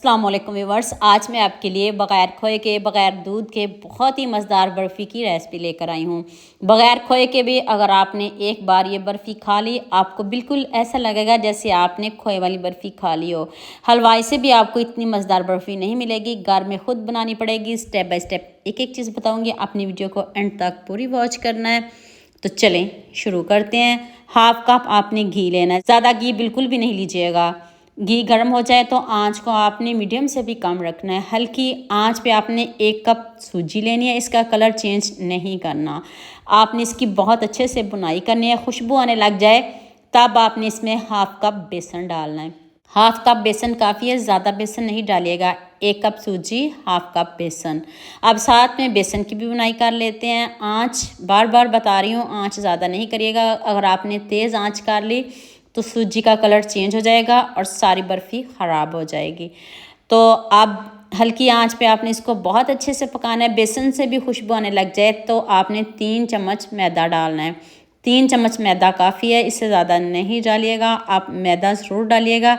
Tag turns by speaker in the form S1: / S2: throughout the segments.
S1: अस्सलाम वालेकुम व्यूअर्स। आज मैं आपके लिए बग़ैर खोए के बग़ैर दूध के बहुत ही मज़ेदार बर्फ़ी की रेसिपी लेकर आई हूँ। बग़ैर खोए के भी अगर आपने एक बार ये बर्फ़ी खा ली, आपको बिल्कुल ऐसा लगेगा जैसे आपने खोए वाली बर्फ़ी खा ली हो। हलवाई से भी आपको इतनी मज़ेदार बर्फ़ी नहीं मिलेगी, घर में ख़ुद बनानी पड़ेगी। स्टेप बाय स्टेप एक एक चीज़ बताऊँगी, अपनी वीडियो को एंड तक पूरी वॉच करना है। तो चलें शुरू करते हैं। हाफ़ कप आपने घी लेना है, ज़्यादा घी बिल्कुल भी नहीं लीजिएगा। घी गर्म हो जाए तो आंच को आपने मीडियम से भी कम रखना है। हल्की आंच पे आपने 1 कप सूजी लेनी है। इसका कलर चेंज नहीं करना। आपने इसकी बहुत अच्छे से बुनाई करनी है। खुशबू आने लग जाए तब आपने इसमें हाफ़ कप बेसन डालना है। हाफ़ कप बेसन काफ़ी है, ज़्यादा बेसन नहीं डालिएगा। 1 कप सूजी, हाफ़ कप बेसन। अब साथ में बेसन की भी बुनाई कर लेते हैं। आंच बार बार बता रही हूँ, आंच ज़्यादा नहीं करिएगा। अगर आपने तेज़ आंच कर ली तो सूजी का कलर चेंज हो जाएगा और सारी बर्फ़ी ख़राब हो जाएगी। तो अब हल्की आंच पे आपने इसको बहुत अच्छे से पकाना है। बेसन से भी खुशबू आने लग जाए तो आपने 3 चम्मच मैदा डालना है। 3 चम्मच मैदा काफ़ी है, इससे ज़्यादा नहीं डालिएगा। आप मैदा ज़रूर डालिएगा,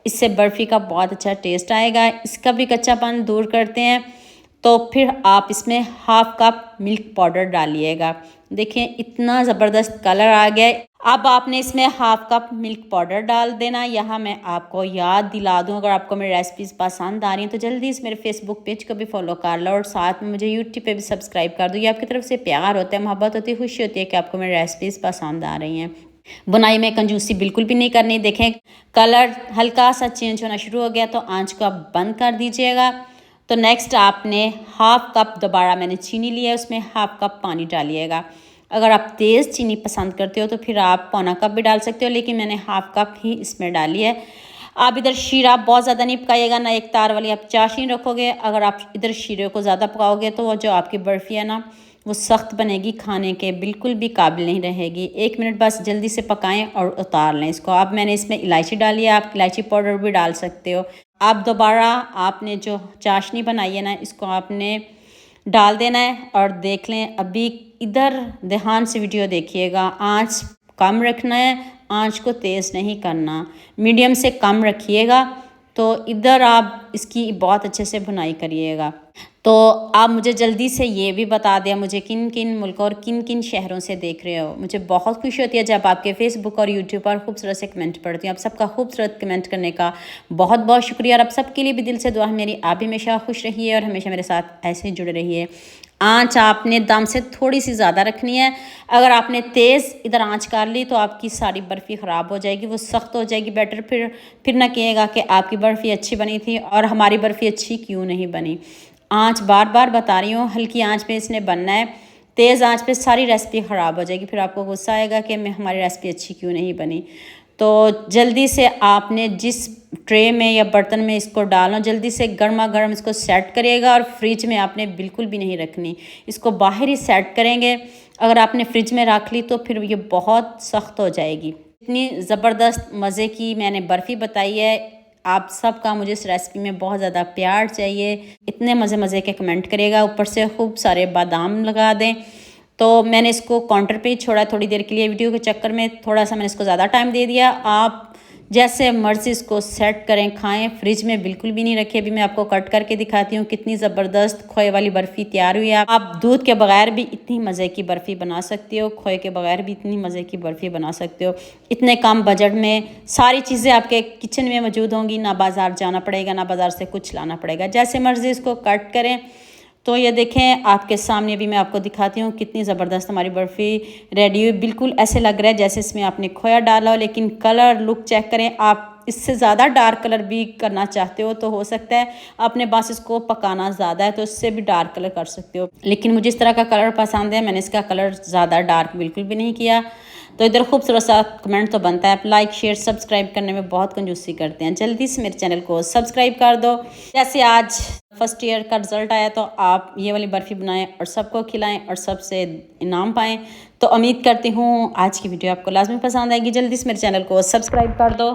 S1: इससे बर्फ़ी का बहुत अच्छा टेस्ट आएगा। इसका भी कच्चापन दूर करते हैं। तो फिर आप इसमें हाफ़ कप मिल्क पाउडर डालिएगा। देखें इतना ज़बरदस्त कलर आ गया है। अब आपने इसमें हाफ़ कप मिल्क पाउडर डाल देना। यहाँ मैं आपको याद दिला दूँ, अगर आपको मेरी रेसिपीज़ पसंद आ रही हैं तो जल्दी से मेरे फेसबुक पेज को भी फॉलो कर लो और साथ में मुझे यूट्यूब पे भी सब्सक्राइब कर दो। ये आपकी तरफ से प्यार होता है, मोहब्बत होती है, खुशी होती है कि आपको मेरी रेसिपीज़ पसंद आ रही हैं। बुनाई में कंजूसी बिल्कुल भी नहीं करनी। देखें कलर हल्का सा चेंज होना शुरू हो गया तो आँच को आप बंद कर दीजिएगा। तो नेक्स्ट आपने हाफ़ कप दोबारा मैंने चीनी लिया है, उसमें हाफ़ कप पानी डालिएगा। अगर आप तेज़ चीनी पसंद करते हो तो फिर आप पौना कप भी डाल सकते हो, लेकिन मैंने हाफ़ कप ही इसमें डाली है। आप इधर शीरा बहुत ज़्यादा नहीं पकाइएगा, ना एक तार वाली आप चाशनी रखोगे। अगर आप इधर शीरे को ज़्यादा पकाओगे तो वो जो आपकी बर्फ़ी है ना, वो सख्त बनेगी, खाने के बिल्कुल भी काबिल नहीं रहेगी। 1 मिनट बस जल्दी से पकाएं और उतार लें इसको। अब मैंने इसमें इलायची डाली है, आप इलायची पाउडर भी डाल सकते हो। अब दोबारा आपने जो चाशनी बनाई है ना, इसको आपने डाल देना है और देख लें। अभी इधर ध्यान से वीडियो देखिएगा, आंच कम रखना है, आंच को तेज़ नहीं करना, मीडियम से कम रखिएगा। तो इधर आप इसकी बहुत अच्छे से बुनाई करिएगा। तो आप मुझे जल्दी से ये भी बता दें, मुझे किन किन मुल्कों और किन किन शहरों से देख रहे हो। मुझे बहुत खुशी होती है जब आपके फेसबुक और यूट्यूब पर खूबसूरत से कमेंट पढ़ती हूँ। आप सबका खूबसूरत कमेंट करने का बहुत बहुत शुक्रिया। और आप सबके लिए भी दिल से दुआ है मेरी, आप भी हमेशा खुश रहिए और हमेशा मेरे साथ ऐसे ही जुड़े रहिए। आंच आपने दम से थोड़ी सी ज़्यादा रखनी है। अगर आपने तेज़ इधर आंच कर ली तो आपकी सारी बर्फ़ी ख़राब हो जाएगी, वो सख्त हो जाएगी बैटर। फिर ना कहिएगा कि आपकी बर्फ़ी अच्छी बनी थी और हमारी बर्फ़ी अच्छी क्यों नहीं बनी। आंच बार बार बता रही हूँ, हल्की आंच पे इसने बनना है। तेज़ आंच पे सारी रेसिपी ख़राब हो जाएगी, फिर आपको गुस्सा आएगा कि मैं हमारी रेसिपी अच्छी क्यों नहीं बनी। तो जल्दी से आपने जिस ट्रे में या बर्तन में इसको डालना, जल्दी से गर्मा गर्म इसको सेट करिएगा। और फ्रिज में आपने बिल्कुल भी नहीं रखनी, इसको बाहर ही सेट करेंगे। अगर आपने फ्रिज में रख ली तो फिर ये बहुत सख्त हो जाएगी। इतनी ज़बरदस्त मज़े की मैंने बर्फ़ी बताई है। आप सबका मुझे इस रेसिपी में बहुत ज़्यादा प्यार चाहिए। इतने मज़े मज़े के कमेंट करिएगा, ऊपर से खूब सारे बादाम लगा दें। तो मैंने इसको काउंटर पे ही छोड़ा थोड़ी देर के लिए, वीडियो के चक्कर में थोड़ा सा मैंने इसको ज़्यादा टाइम दे दिया। आप जैसे मर्ज़ी इसको सेट करें, खाएं, फ्रिज में बिल्कुल भी नहीं रखें। अभी मैं आपको कट करके दिखाती हूँ कितनी ज़बरदस्त खोए वाली बर्फ़ी तैयार हुई है। आप दूध के बगैर भी इतनी मज़े की बर्फ़ी बना सकते हो, खोए के बगैर भी इतनी मज़े की बर्फ़ी बना सकते हो। इतने कम बजट में सारी चीज़ें आपके किचन में मौजूद होंगी, ना बाज़ार जाना पड़ेगा, ना बाज़ार से कुछ लाना पड़ेगा। जैसे मर्ज़ी इसको कट करें। तो ये देखें आपके सामने भी मैं आपको दिखाती हूँ कितनी ज़बरदस्त हमारी बर्फ़ी रेडी हुई। बिल्कुल ऐसे लग रहा है जैसे इसमें आपने खोया डाला हो, लेकिन कलर लुक चेक करें। आप इससे ज़्यादा डार्क कलर भी करना चाहते हो तो हो सकता है, आपने बस इसको पकाना ज़्यादा है तो इससे भी डार्क कलर कर सकते हो। लेकिन मुझे इस तरह का कलर पसंद है, मैंने इसका कलर ज़्यादा डार्क बिल्कुल भी नहीं किया। तो इधर खूबसूरत सा कमेंट तो बनता है। आप लाइक शेयर सब्सक्राइब करने में बहुत कंजूसी करते हैं, जल्दी से मेरे चैनल को सब्सक्राइब कर दो। जैसे आज फर्स्ट ईयर का रिज़ल्ट आया तो आप ये वाली बर्फ़ी बनाएं और सबको खिलाएं और सबसे इनाम पाएं। तो उम्मीद करती हूँ आज की वीडियो आपको लाजमी पसंद आएगी। जल्दी से मेरे चैनल को सब्सक्राइब कर दो।